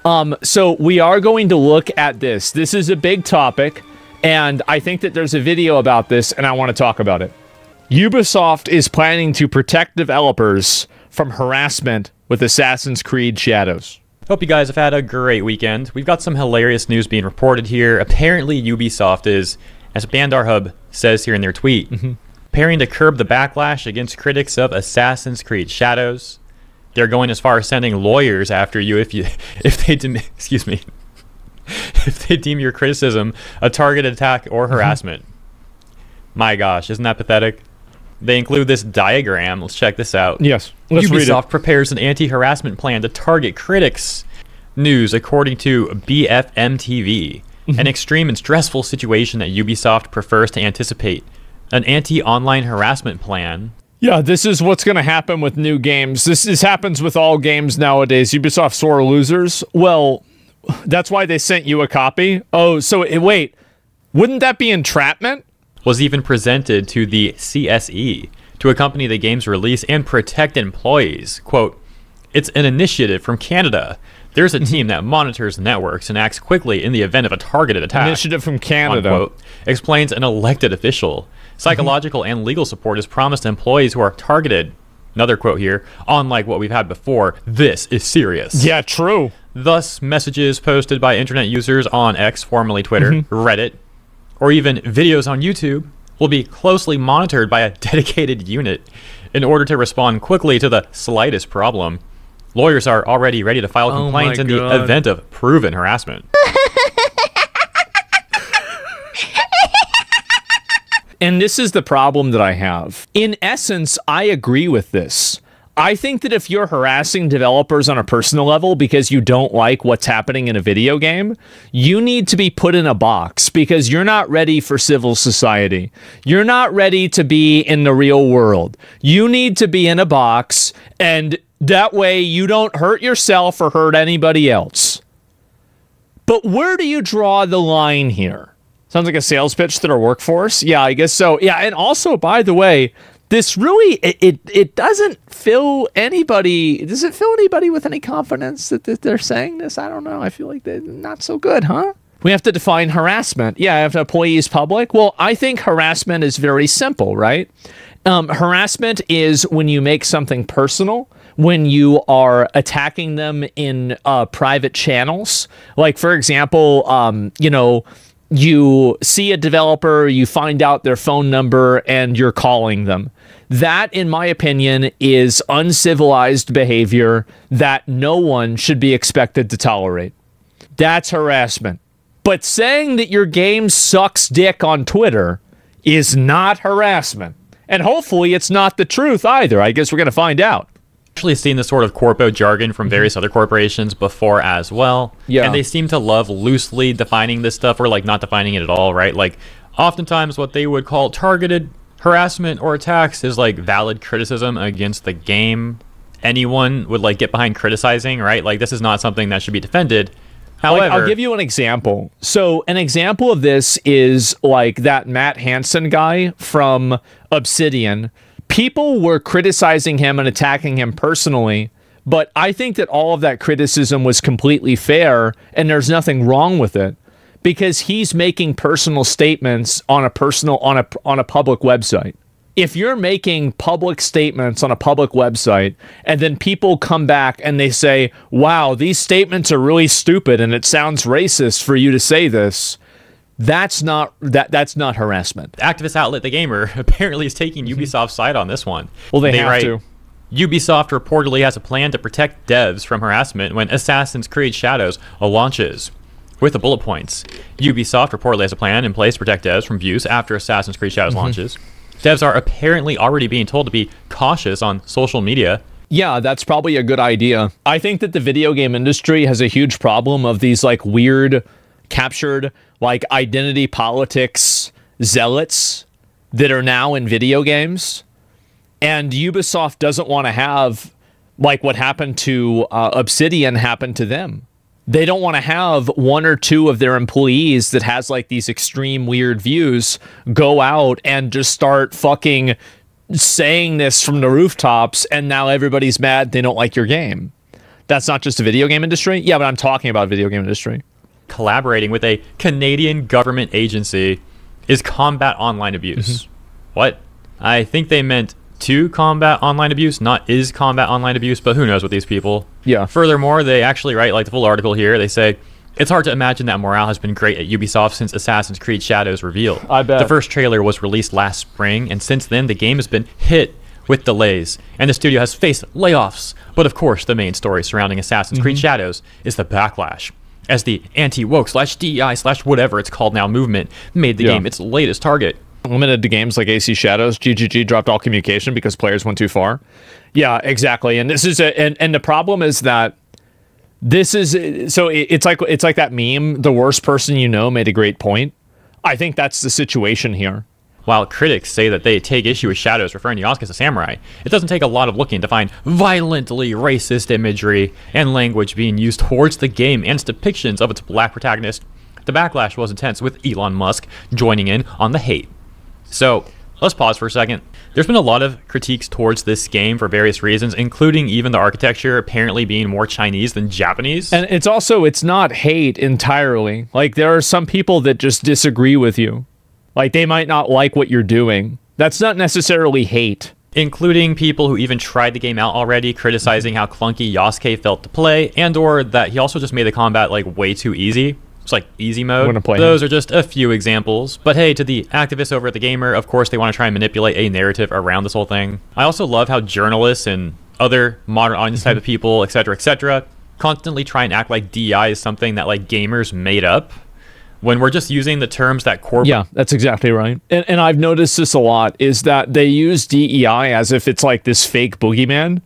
So we are going to look at this. This is a big topic, and I think that there's a video about this, and I want to talk about it. Ubisoft is planning to protect developers from harassment with Assassin's Creed Shadows. Hope you guys have had a great weekend. We've got some hilarious news being reported here. Apparently Ubisoft is, as Bandar Hub says here in their tweet, preparing to curb the backlash against critics of Assassin's Creed Shadows. They're going as far as sending lawyers after you if they deem your criticism a targeted attack or harassment. My gosh, isn't that pathetic? They include this diagram. Let's check this out. Yes, let's read it. Ubisoft prepares an anti-harassment plan to target critics. News, according to BFM TV. An extreme and stressful situation that Ubisoft prefers to anticipate. An anti-online harassment plan. Yeah, this is what's going to happen with new games. This happens with all games nowadays. Ubisoft's sore losers. Well, that's why they sent you a copy. Oh, so wait, wouldn't that be entrapment? Was even presented to the CSE to accompany the game's release and protect employees. Quote, it's an initiative from Canada. There's a team that monitors networks and acts quickly in the event of a targeted attack. Initiative from Canada. Unquote, explains an elected official. Psychological and legal support is promised to employees who are targeted. Another quote here. Unlike what we've had before, this is serious. Yeah, true. Thus, messages posted by internet users on X, formerly Twitter, Reddit, or even videos on YouTube will be closely monitored by a dedicated unit in order to respond quickly to the slightest problem. Lawyers are already ready to file complaints in the event of proven harassment. And this is the problem that I have. In essence, I agree with this. I think that if you're harassing developers on a personal level because you don't like what's happening in a video game, you need to be put in a box because you're not ready for civil society. You're not ready to be in the real world. You need to be in a box, and that way you don't hurt yourself or hurt anybody else. But where do you draw the line here? Sounds like a sales pitch to our workforce. Yeah, I guess so. Yeah, and also, by the way, this really, it doesn't fill anybody, does it fill anybody with any confidence that they're saying this? I don't know. I feel like they're not so good, huh? We have to define harassment. Yeah, if an employee is public. Well, I think harassment is very simple, right? Harassment is when you make something personal, when you are attacking them in private channels. Like, for example, you know, you see a developer, you find out their phone number, and you're calling them. That, in my opinion, is uncivilized behavior that no one should be expected to tolerate. That's harassment. But saying that your game sucks dick on Twitter is not harassment. And hopefully it's not the truth either. I guess we're going to find out. Actually seen this sort of corpo jargon from various other corporations before as well. Yeah. And they seem to love loosely defining this stuff or like not defining it at all, right? Like oftentimes what they would call targeted harassment or attacks is like valid criticism against the game. Anyone would like get behind criticizing, right? Like this is not something that should be defended. However, like, I'll give you an example. So an example of this is like that Matt Hansen guy from Obsidian. People were criticizing him and attacking him personally, but I think that all of that criticism was completely fair, and there's nothing wrong with it, because he's making personal statements on a public website. If you're making public statements on a public website, and then people come back and they say, wow, these statements are really stupid, and it sounds racist for you to say this, that's not harassment. Activist outlet The Gamer apparently is taking Ubisoft's side on this one. Well, they have to. Ubisoft reportedly has a plan to protect devs from harassment when Assassin's Creed Shadows launches. With the bullet points, Ubisoft reportedly has a plan in place to protect devs from abuse after Assassin's Creed Shadows launches. Devs are apparently already being told to be cautious on social media. Yeah, that's probably a good idea. I think that the video game industry has a huge problem of these like weird captured like identity politics zealots that are now in video games, and Ubisoft doesn't want to have like what happened to Obsidian happen to them. They don't want to have one or two of their employees that has like these extreme weird views go out and just start fucking saying this from the rooftops, and now everybody's mad they don't like your game. That's not just the video game industry? Yeah, but I'm talking about video game industry. Collaborating with a Canadian government agency is combat online abuse. What? I think they meant to combat online abuse, not is combat online abuse, but who knows with these people. Yeah. Furthermore, they actually write, like the full article here, they say, it's hard to imagine that morale has been great at Ubisoft since Assassin's Creed Shadows revealed. I bet. The first trailer was released last spring, and since then, the game has been hit with delays, and the studio has faced layoffs. But of course, the main story surrounding Assassin's Creed Shadows is the backlash, as the anti-woke/DEI/whatever it's called now movement made the game its latest target. Limited to games like AC Shadows, GGG dropped all communication because players went too far. Yeah, exactly. And this is and the problem is that this is so it's like that meme, the worst person you know made a great point. I think that's the situation here. While critics say that they take issue with Shadows referring to Yasuke as a samurai, it doesn't take a lot of looking to find violently racist imagery and language being used towards the game and its depictions of its black protagonist. The backlash was intense, with Elon Musk joining in on the hate. So, let's pause for a second. There's been a lot of critiques towards this game for various reasons, including even the architecture apparently being more Chinese than Japanese. And it's not hate entirely. Like, there are some people that just disagree with you. Like, they might not like what you're doing. That's not necessarily hate. Including people who even tried the game out already, criticizing how clunky Yasuke felt to play, and or that he also just made the combat, like, way too easy. It's like easy mode. Those are just a few examples. But hey, to the activists over at The Gamer, of course, they want to try and manipulate a narrative around this whole thing. I also love how journalists and other modern audience type of people, etc., constantly try and act like DEI is something that, like, gamers made up, when we're just using the terms that corporate... Yeah, that's exactly right. And I've noticed this a lot, is that they use DEI as if it's like this fake boogeyman,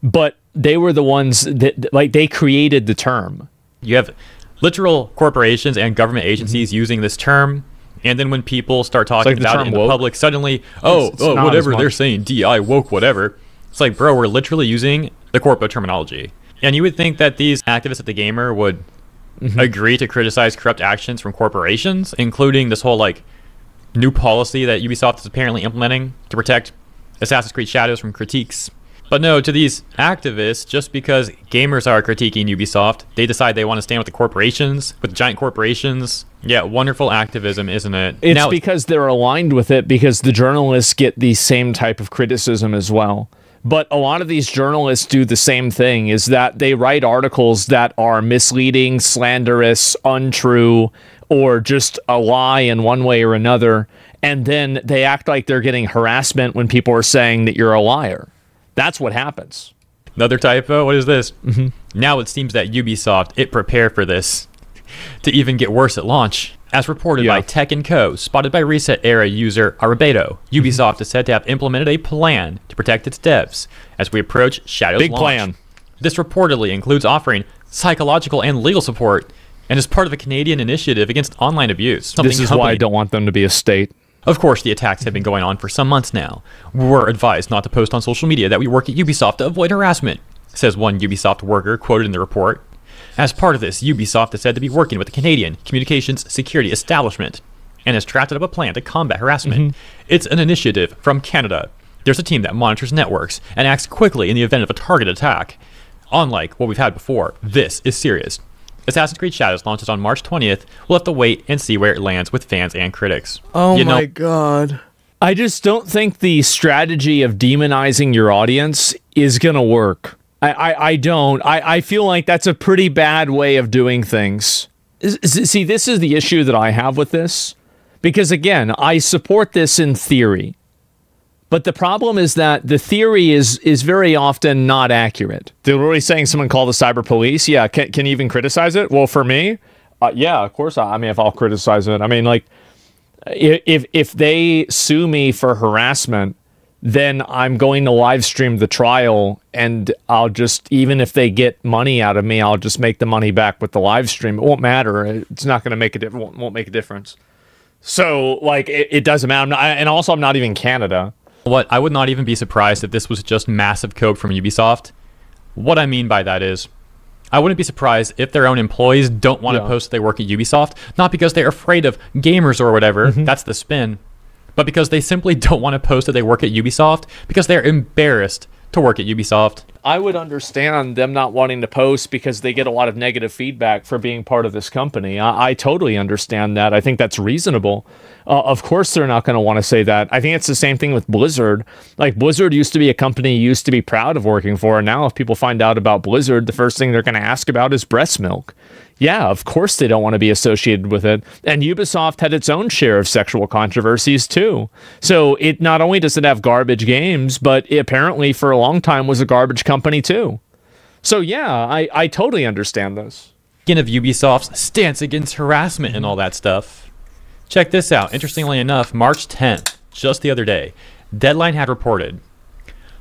but they were the ones that, like, they created the term. You have literal corporations and government agencies using this term, and then when people start talking about it in the public, suddenly, whatever they're saying, DEI, woke, whatever. It's like, bro, we're literally using the corporate terminology. And you would think that these activists at The Gamer would agree to criticize corrupt actions from corporations, including this whole, like, new policy that Ubisoft is apparently implementing to protect Assassin's Creed Shadows from critiques. But no, to these activists, just because gamers are critiquing Ubisoft, they decide they want to stand with the corporations, with giant corporations. Yeah, wonderful activism, isn't it? It's now, because they're aligned with it, because the journalists get the same type of criticism as well. But a lot of these journalists do the same thing, is that they write articles that are misleading, slanderous, untrue, or just a lie in one way or another, and then they act like they're getting harassment when people are saying that you're a liar. That's what happens. Another typo? What is this? Now it seems that Ubisoft, it prepared for this to even get worse at launch. As reported by Tech & Co., spotted by Reset Era user Arabedo, Ubisoft is said to have implemented a plan to protect its devs as we approach Shadow's launch. Big plan. This reportedly includes offering psychological and legal support and is part of a Canadian initiative against online abuse. This is why I don't want them to be a state. Of course, the attacks have been going on for some months now. We're advised not to post on social media that we work at Ubisoft to avoid harassment, says one Ubisoft worker quoted in the report. As part of this, Ubisoft is said to be working with the Canadian Communications Security Establishment and has drafted up a plan to combat harassment. It's an initiative from Canada. There's a team that monitors networks and acts quickly in the event of a target attack. Unlike what we've had before, this is serious. Assassin's Creed Shadows launches on March 20th. We'll have to wait and see where it lands with fans and critics. Oh my God. I just don't think the strategy of demonizing your audience is going to work. I don't. I feel like that's a pretty bad way of doing things. See, this is the issue that I have with this. Because again, I support this in theory. But the problem is that the theory is very often not accurate. They're really saying someone call the cyber police. Yeah, can you even criticize it? Well, for me, yeah, of course. I mean, if I'll criticize it. I mean, like, if they sue me for harassment, then I'm going to live stream the trial, and I'll just, even if they get money out of me, I'll just make the money back with the live stream. It won't matter. It's not going to make a won't make a difference. So, like, it doesn't matter. And also, I'm not even Canada. What I would not even be surprised if this was just massive code from Ubisoft. What I mean by that is, I wouldn't be surprised if their own employees don't want to post that they work at Ubisoft, not because they're afraid of gamers or whatever, that's the spin, but because they simply don't want to post that they work at Ubisoft because they're embarrassed to work at Ubisoft. I would understand them not wanting to post because they get a lot of negative feedback for being part of this company. I totally understand that. I think that's reasonable. Of course, they're not going to want to say that. I think it's the same thing with Blizzard. Like, Blizzard used to be a company you used to be proud of working for. And now if people find out about Blizzard, the first thing they're going to ask about is breast milk. Yeah, of course they don't want to be associated with it. And Ubisoft had its own share of sexual controversies too. So it not only does it have garbage games, but it apparently for a long time was a garbage company too. So yeah, I totally understand this. Speaking of Ubisoft's stance against harassment and all that stuff, check this out. Interestingly enough, March 10th, just the other day, Deadline had reported,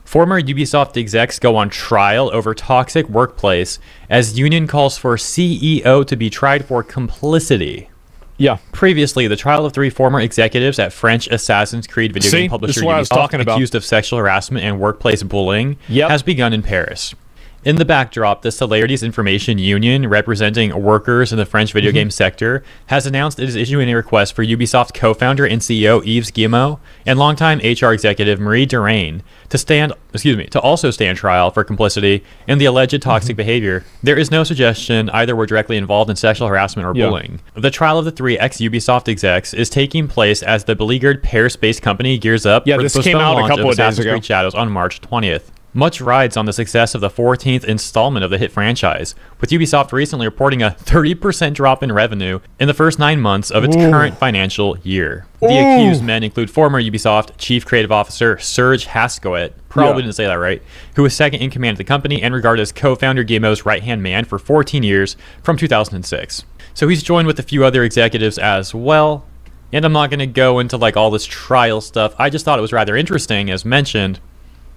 former Ubisoft execs go on trial over toxic workplace as union calls for CEO to be tried for complicity. Yeah. Previously, the trial of 3 former executives at French Assassin's Creed video game publisher Ubisoft accused of sexual harassment and workplace bullying has begun in Paris. In the backdrop, the Solidarity's Information Union, representing workers in the French video game sector, has announced it is issuing a request for Ubisoft co-founder and CEO Yves Guillemot and longtime HR executive Marie Derain to also stand trial for complicity in the alleged toxic behavior. There is no suggestion either were directly involved in sexual harassment or bullying. The trial of the 3 ex-Ubisoft execs is taking place as the beleaguered Paris-based company gears up for the postponed launch of Assassin's Creed Shadows on March 20th. Much rides on the success of the 14th installment of the hit franchise, with Ubisoft recently reporting a 30% drop in revenue in the first 9 months of its current financial year. The accused men include former Ubisoft Chief Creative Officer Serge Hascoët, probably didn't say that right, who was second in command of the company and regarded as co-founder Guillemot's right-hand man for 14 years from 2006. So he's joined with a few other executives as well. And I'm not going to go into like all this trial stuff. I just thought it was rather interesting, as mentioned,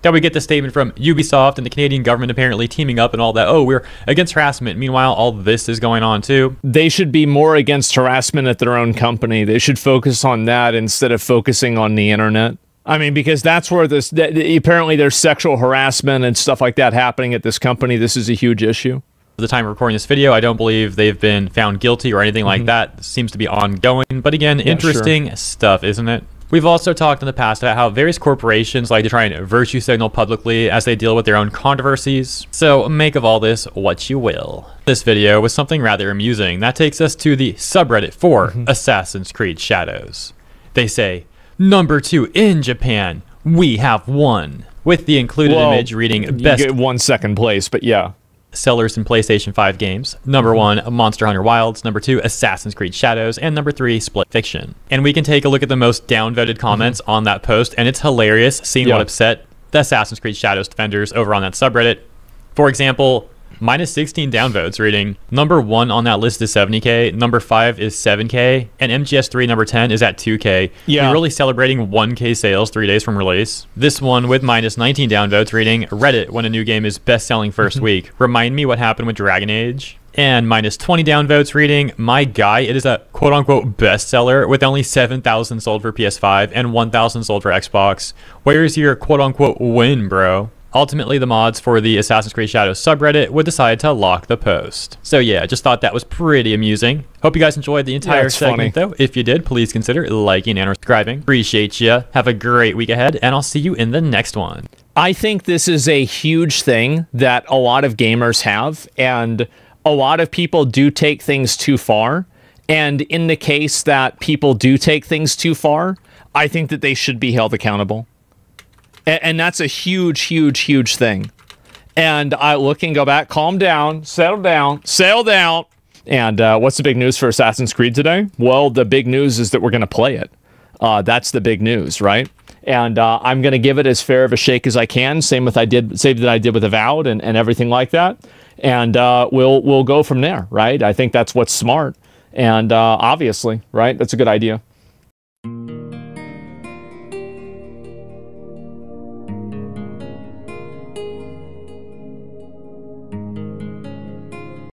that we get the statement from Ubisoft and the Canadian government apparently teaming up and all that. Oh, we're against harassment. Meanwhile, all this is going on too. They should be more against harassment at their own company. They should focus on that instead of focusing on the internet. I mean, because that's where apparently there's sexual harassment and stuff like that happening at this company. This is a huge issue. At the time of recording this video, I don't believe they've been found guilty or anything like that. It seems to be ongoing. But again, interesting stuff, isn't it? We've also talked in the past about how various corporations like to try and virtue signal publicly as they deal with their own controversies. So make of all this what you will. This video was something rather amusing. That takes us to the subreddit for Assassin's Creed Shadows. They say, #2 in Japan, we have won. With the included image reading best... You get 1 second place, but yeah. Sellers in PlayStation 5 games. #1, Monster Hunter Wilds. #2, Assassin's Creed Shadows. And #3, Split Fiction. And we can take a look at the most downvoted comments on that post, and it's hilarious seeing what upset the Assassin's Creed Shadows defenders over on that subreddit. For example, -16 downvotes reading, #1 on that list is 70k, #5 is 7k, and MGS3 #10 is at 2k. You're really celebrating 1k sales 3 days from release. This one with -19 downvotes reading, Reddit when a new game is best-selling first week. Remind me what happened with Dragon Age. And -20 downvotes reading, my guy, it is a quote-unquote bestseller with only 7,000 sold for PS5 and 1,000 sold for Xbox. Where's your quote-unquote win, bro? Ultimately, the mods for the Assassin's Creed Shadows subreddit would decide to lock the post. So yeah, just thought that was pretty amusing. Hope you guys enjoyed the entire segment though. If you did, please consider liking and subscribing. Appreciate you. Have a great week ahead, and I'll see you in the next one. I think this is a huge thing that a lot of gamers have, and a lot of people do take things too far. And in the case that people do take things too far, I think that they should be held accountable. And that's a huge, huge, huge thing. And I look and go back, calm down, settle down, sail down. And what's the big news for Assassin's Creed today? Well, the big news is that we're going to play it. That's the big news, right? And I'm going to give it as fair of a shake as I can. Same that I did with Avowed and everything like that. And we'll go from there, right? I think that's what's smart. And obviously, right? That's a good idea.